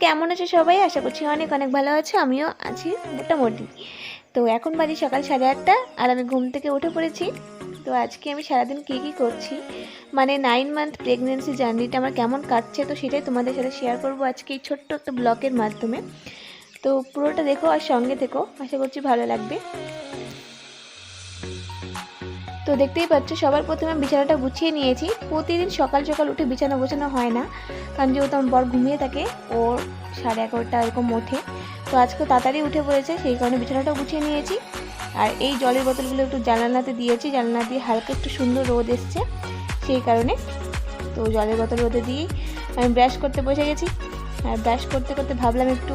কেমন আছে সবাই? আশা করছি অনেক অনেক ভালো আছে, আমিও আছি মোটামুটি। তো এখন বাজে সকাল 8:30 আর আমি ঘুম থেকে উঠে পড়েছি। তো আজকে আমি সারাদিন কী করছি, মানে 9 মান্থ প্রেগনেন্সি জার্নিটা আমার কেমন কাটছে, তো সেটাই তোমাদের সাথে শেয়ার করবো আজকে এই ছোট্ট একটা ব্লগের মাধ্যমে। তো পুরোটা দেখো আর সঙ্গে থেকো, আশা করছি ভালো লাগবে। তো দেখতেই পাচ্ছ সবার প্রথমে বিছানাটা গুছিয়ে নিয়েছি। প্রতিদিন সকাল সকাল উঠে বিছানা গোছানো হয় না, কারণ যেহেতু আমার বর ঘুমিয়ে থাকে, ও 11:30 এরকম ওঠে। তো আজকে তাড়াতাড়ি উঠে পড়েছে, সেই কারণে বিছানাটাও গুছিয়ে নিয়েছি। আর এই জলের বোতলগুলো একটু জানালাতে দিয়েছি, জানালা দিয়ে হালকা একটু সুন্দর রোদ এসছে সেই কারণে। তো জলের বোতল রোদে দিয়েই আমি ব্রাশ করতে বসে গেছি। আর ব্রাশ করতে করতে ভাবলাম একটু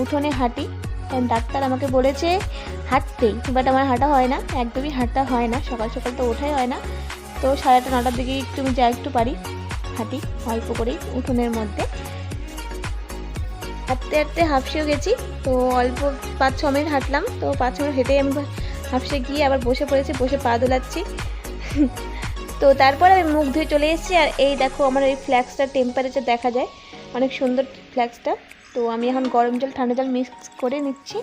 উঠোনে হাঁটি, কারণ ডাক্তার আমাকে বলেছে হাঁটতেই, বাট আমার হাঁটা হয় না, একদমই হাঁটা হয় না, সকাল সকাল তো ওঠাই হয় না। তো 8:30 9টার দিকে একটু আমি যা একটু পারি হাঁটি অল্প করেই উঠোনের মধ্যে। হাঁটতে হাঁটতে হাঁফসেও গেছি, তো অল্প 5-6 মিনিট হাঁটলাম। তো 5-6 মিনিট হেঁটেই আমি হাঁফসে গিয়ে আবার বসে পড়েছি, বসে পা দোলাচ্ছি। তো তারপর আমি মুখ ধুয়ে চলে এসেছি। আর এই দেখো আমার এই ফ্ল্যাক্সটার টেম্পারেচার দেখা যায়, অনেক সুন্দর ফ্ল্যাক্সটা। তো আমি এখন গরম জল ঠান্ডা জল মিক্স করে নিচ্ছি,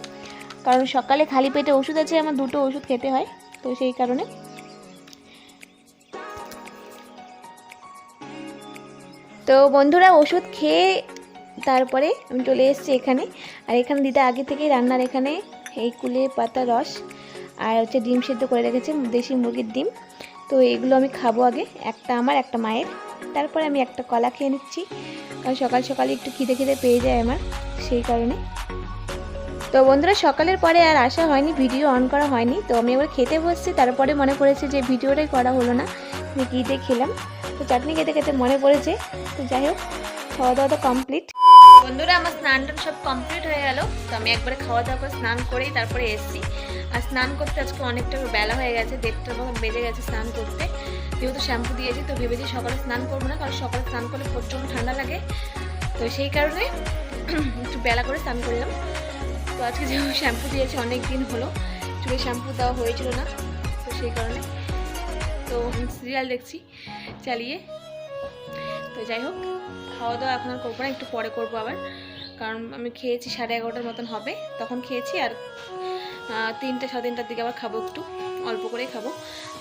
কারণ সকালে খালি পেটে ওষুধ আছে, আমার 2টো ওষুধ খেতে হয়, তো সেই কারণে। তো বন্ধুরা ওষুধ খেয়ে তারপরে আমি চলে এসেছি এখানে। আর এখানে দিদা আগে থেকেই রান্নার এখানে এই কুলে পাতা রস আর হচ্ছে ডিম সেদ্ধ করে রেখেছে, দেশি মুরগির ডিম। তো এগুলো আমি খাবো আগে, একটা আমার একটা মায়ের, তারপরে আমি একটা কলা খেয়ে নিচ্ছি, কারণ সকাল সকালে একটু খিদে খিদে পেয়ে যায় আমার, সেই কারণে। তো বন্ধুরা সকালের পরে আর আসা হয়নি, ভিডিও অন করা হয়নি। তো আমি এবার খেতে বসছি, তারপরে মনে পড়েছে যে ভিডিওটাই করা হলো না, যে কী দিয়ে খেলাম। তো চাটনি খেতে খেতে মনে পড়েছে। তো যাই হোক, খাওয়া দাওয়া তো কমপ্লিট। বন্ধুরা আমার স্নানটা সব কমপ্লিট হয়ে গেল। তো আমি একবারে খাওয়া দাওয়া করে স্নান করেই তারপরে এসেছি। আর স্নান করতে আজকে অনেকটা বেলা হয়ে গেছে, 1:30টার মতো বেজে গেছে স্নান করতে। যেহেতু শ্যাম্পু দিয়েছি, তো ভেবেছি সকালে স্নান করবো না, কারণ সকালে স্নান করলে প্রচণ্ড ঠান্ডা লাগে। তো সেই কারণে একটু বেলা করে স্নান করলাম। তো আজকে যেহেতু শ্যাম্পু দিয়েছে, অনেক দিন হলো চুলে শ্যাম্পু দেওয়া হয়েছিল না, তো সেই কারণে। তো সিরিয়াল দেখছি চালিয়ে। তো যাই হোক, খাওয়া দাওয়া এখন আর করবো না, একটু পরে করবো আবার, কারণ আমি খেয়েছি 11:30টার মতন হবে, তখন খেয়েছি। আর 3টে 3:30টার দিকে আবার খাবো, একটু অল্প করেই খাবো,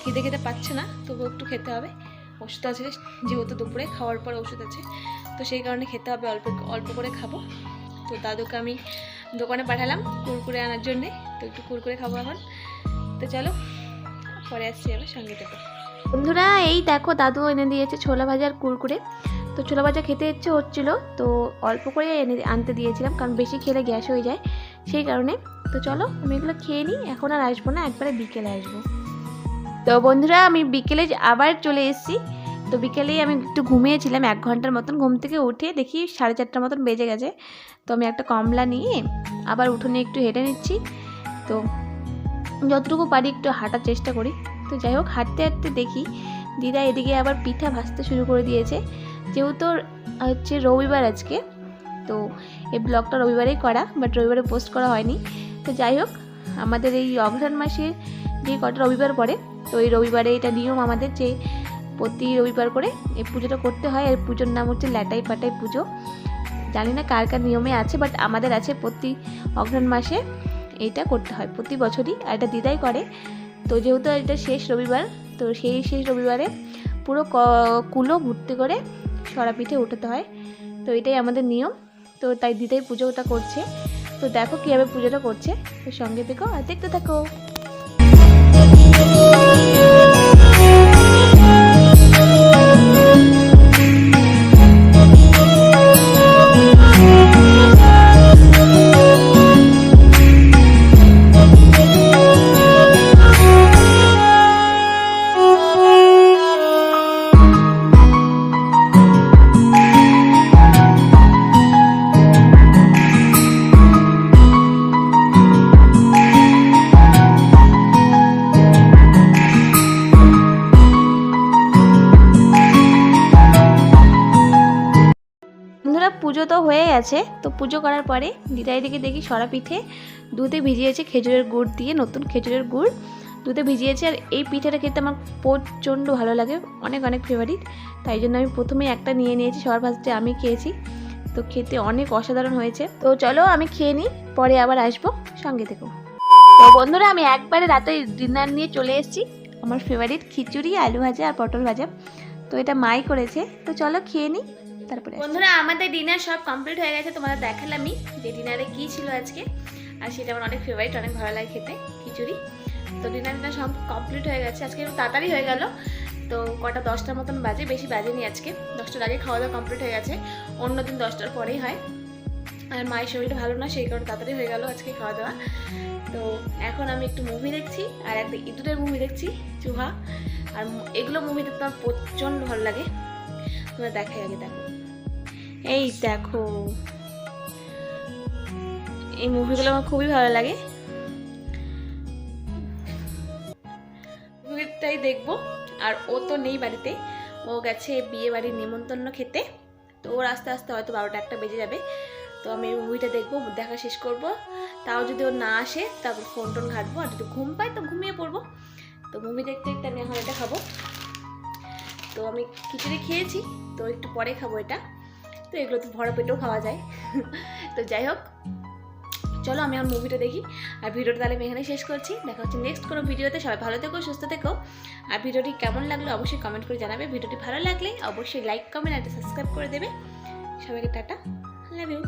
খিদে খেতে পাচ্ছে না, তবু একটু খেতে হবে। ওষুধ আছে যেহেতু, দুপুরে খাওয়ার পর ওষুধ আছে, তো সেই কারণে খেতে হবে, অল্প অল্প করে খাবো। তো দাদুকে আমি দোকানে পাঠালাম কুরকুরে আনার জন্যে, তো একটু কুরকুরে খাবো এখন। তো চলো পরে আসছি আবার, সঙ্গে থেকে। বন্ধুরা এই দেখো দাদু এনে দিয়েছে ছোলা ভাজার কুরকুরে। তো ছোলা ভাজা খেতে ইচ্ছে হচ্ছিলো, তো অল্প করে আনতে দিয়েছিলাম, কারণ বেশি খেলে গ্যাস হয়ে যায়, সেই কারণে। তো চলো আমি এগুলো খেয়ে নিই, এখন আর আসবো না, একবারে বিকেলে আসবো। তো বন্ধুরা আমি বিকেলে আবার চলে এসেছি। তো বিকেলেই আমি একটু ঘুমিয়েছিলাম 1 ঘন্টার মতন, ঘুম থেকে উঠে দেখি 4:30টার মতন বেজে গেছে। তো আমি একটা কমলা নিয়ে আবার উঠোনে একটু হেঁটে নিচ্ছি। তো যতটুকু পারি একটু হাঁটার চেষ্টা করি। তো যাই হোক, হাঁটতে হাঁটতে দেখি দিদা এদিকে আবার পিঠা ভাজতে শুরু করে দিয়েছে, যেহেতু হচ্ছে রবিবার আজকে। তো এই ব্লগটা রবিবারেই করা, বাট রবিবারে পোস্ট করা হয়নি। তো যাই হোক, আমাদের এই অঘ্রাণ মাসে যে কটা রবিবার পড়ে, তো এই রবিবারে এটা নিয়ম আমাদের যে প্রতি রবিবার করে এই পুজোটা করতে হয়। আর পুজোর নাম হচ্ছে ল্যাটাই পাটাই পুজো। জানি না কার কার নিয়মে আছে, বাট আমাদের আছে প্রতি অঘ্রাণ মাসে এইটা করতে হয়, প্রতি বছরই। আর এটা দিদাই করে। তো যেহেতু এটা শেষ রবিবার, তো সেই শেষ রবিবারে পুরো কুলো ভর্তি করে সরা পিঠে উঠাতে হয়। তো এটাই আমাদের নিয়ম। তো তাই দিদাই পুজোটা করছে। তো দেখো কীভাবে পুজোটা করছে, তো সঙ্গে থেকো আর দেখতে থাকো। পুজো তো হয়ে গেছে। তো পুজো করার পরে দিদা এদিকে দেখি সরা পিঠে দুধে ভিজিয়েছে খেজুরের গুড় দিয়ে, নতুন খেজুরের গুড় দুধে ভিজিয়েছে। আর এই পিঠাটা খেতে আমার প্রচণ্ড ভালো লাগে, অনেক অনেক ফেভারিট। তাই জন্য আমি প্রথমেই একটা নিয়ে নিয়েছি, সবার ফার্স্টে আমি খেয়েছি। তো খেতে অনেক অসাধারণ হয়েছে। তো চলো আমি খেয়ে নিই, পরে আবার আসবো, সঙ্গে থেকো। তো বন্ধুরা আমি একবারে রাতে ডিনার নিয়ে চলে এসেছি। আমার ফেভারিট খিচুড়ি, আলু ভাজা আর পটল ভাজা। তো এটা মাই করেছে। তো চলো খেয়ে নিই, তারপরে বন্ধুরা আমাদের ডিনার সব কমপ্লিট হয়ে গেছে। তোমাদের দেখালামই যে ডিনারে কী ছিল আজকে, আর সেটা আমার অনেক ফেভারিট, অনেক ভালো লাগে খেতে, খিচুড়ি। তো ডিনারটা সব কমপ্লিট হয়ে গেছে। আজকে একটু তাড়াতাড়ি হয়ে গেল। তো কটা 10টার মতন বাজে, বেশি বাজেনি আজকে। 10টার আগে খাওয়া দাওয়া কমপ্লিট হয়ে গেছে। অন্য দিন 10টার পরেই হয়। আর মায়ের শরীরটা ভালো না, সেই কারণে তাড়াতাড়ি হয়ে গেল আজকে খাওয়া দাওয়া। তো এখন আমি একটু মুভি দেখছি, আর একটা ইঁদুরের মুভি দেখছি, চুহা। আর এগুলো মুভি দেখতে আমার প্রচণ্ড ভালো লাগে। তোমরা দেখাই আগে, দেখো এই দেখো, এই মুভিগুলো আমার খুবই ভালো লাগে। মুভিটাই দেখবো। আর ও তো নেই বাড়িতে, ও গেছে বিয়ে বাড়ির নিমন্ত্রণ খেতে। তো ওর আস্তে আস্তে হয়তো 12টা 1টা বেজে যাবে। তো আমি মুভিটা দেখবো, দেখা শেষ করব। তাও যদি ও না আসে তারপর ফোন টোন ঘাটবো, আর যদি ঘুম পাই তো ঘুমিয়ে পড়বো। তো মুভি দেখতে দেখতে আমি এখন এটা খাবো। তো আমি খিচুড়ি খেয়েছি, তো একটু পরে খাবো এটা। তো এগুলো তো ভরা পেটেও খাওয়া যায়। তো যাই হোক, চলো আমি আমার মুভিটা দেখি। আর ভিডিওটা তাহলে আমি এখানে শেষ করছি। দেখা হচ্ছে নেক্সট কোনো ভিডিওতে। সবাই ভালো থেকো, সুস্থ থেকো। আর ভিডিওটি কেমন লাগলো অবশ্যই কমেন্ট করে জানাবে। ভিডিওটি ভালো লাগলে অবশ্যই লাইক, কমেন্ট আর সাবস্ক্রাইব করে দেবে। সবাইকে টাটা, লাভ ইউ।